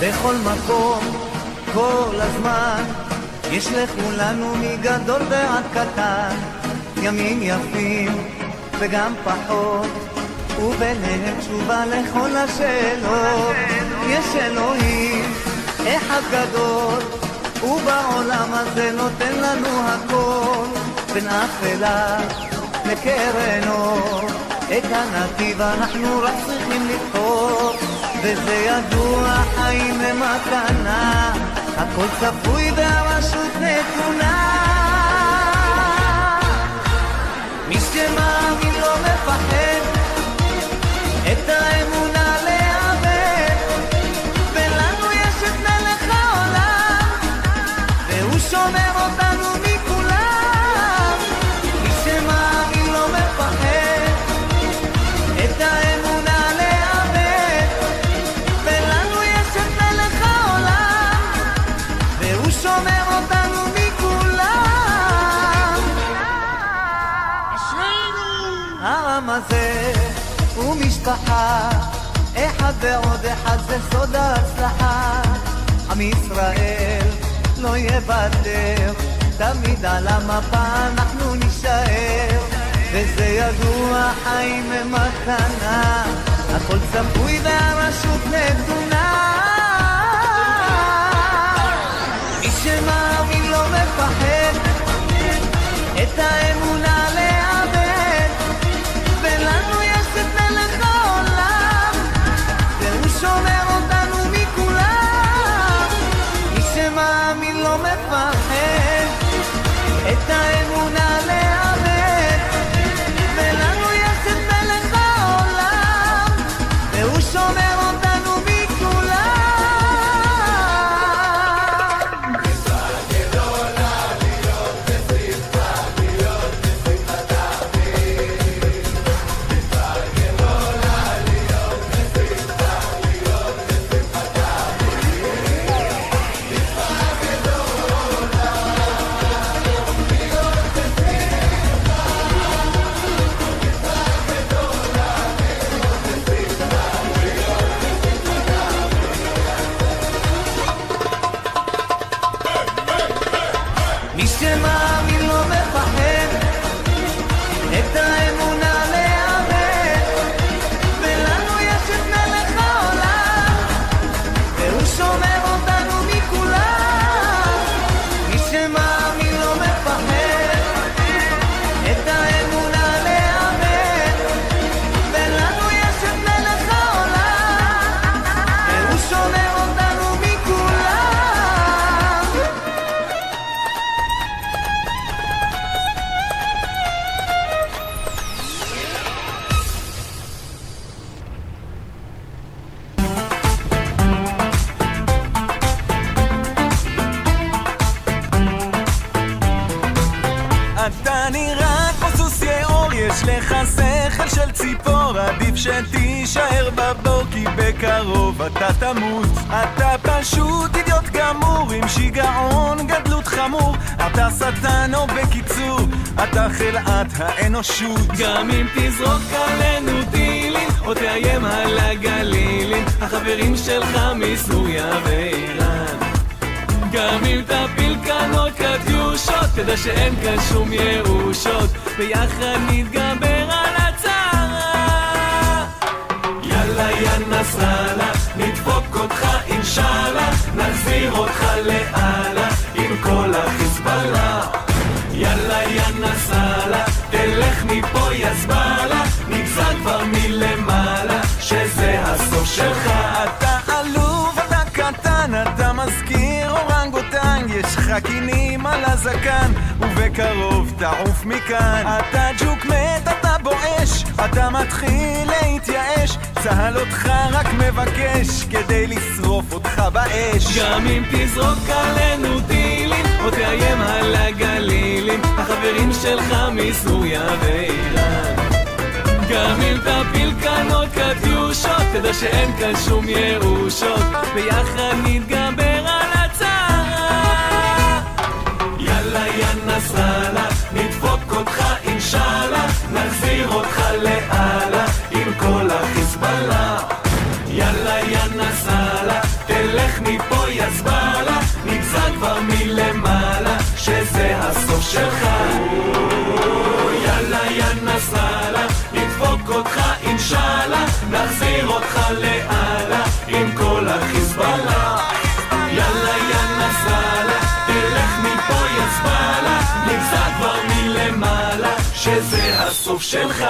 לכל מקום, כל הזמן, יש לכולנו מגדול ועד קטן, ימים יפים וגם פחות, וביניהם תשובה לכל השאלות. יש אלוהים אחד גדול, ובעולם הזה נותן לנו הכל, בין אפלה לקרן אור, את הנתיב אנחנו רק צריכים לבחור, וזה ידוע, חיים הם מתנה, הכל צפוי והרשות נתונה. מי שמאמין לא מפחד, את האמונה לאבד, ולנו יש את מלך העולם, והוא שומר אותנו מכולם. מי שמאמין לא מפחד, את האמונה לאבד, ולנו יש את מלך העולם, והוא שומר אותנו מכולם. העם הזה הוא משפחה, אחד ועוד אחד זה סוד ההצלחה. עם ישראל לא יוותר, תמיד על המפה אנחנו נשאר, וזה ידוע, חיים הם מתנה, הכל צפוי והרשות נתונה. מי שמאמין לא מפחד, את האמונה לאבד, ולנו יש את מלך העולם, והוא שומר אותנו מכולם. מי שמאמין לא מפחד, את האמונה לאבד, ולנו יש את מלך העולם, והוא שומר אותנו מכולם. מי שמאמין לא מפחד, את האמונה לאבד, ולנו יש את מלך העולם, והוא שומר אותנו מכולם. מי שמאמין לא מפחד, את האמונה לאבד, ולנו יש את מלך העולם, והוא שומר אותנו מכולם. אתה נראה כמו סוס יאור, יש לך שכל של ציפור, עדיף שתישאר בבור כי בקרוב אתה תמות. אתה פשוט אידיוט גמור עם שיגעון גדלות חמור, אתה שטן או בקיצור אתה חלאת האנושות. גם אם תזרוק עלינו טילים או תאיים על הגלילים, החברים שלך מסוריה ואיראן. גם אם תפיל כאן עוד קטיושות, תדע שאין כאן שום ירושות, ביחד נתגבר על הצרה. יאללה יא נסראללה, נדפוק אותך אינשאללה, נחזיר אותך לאללה עם כל החיזבאללה. יאללה יא נסראללה, תלך מפה יא זבאללה, נגזר כבר מלמעלה שזה הסוף שלך. אתה עלוב, אתה קטן, אתה מזכיר אורנגוטנג, יש לך קינים על הזקן ובקרוב תעוף מכאן. אתה ג'וק מת, אתה בואש, אתה מתחיל להתייאש, צהל אותך רק מבקש כדי לשרוף אותך באש. גם אם תזרוק עלינו טילים או תאיים על הגלילים, החברים שלך מסוריה ואיראן. גם אם תפיל כאן עוד קטיושות, תדע שאין כאן שום ירושות, ביחד נתגבר על הצרה. יאללה יא נסראללה, נדפוק אותך אינשאללה, נחזיר אותך לאללה עם כל החיזבאללה. יאללה יא נסראללה, תלך וזה הסוף שלך.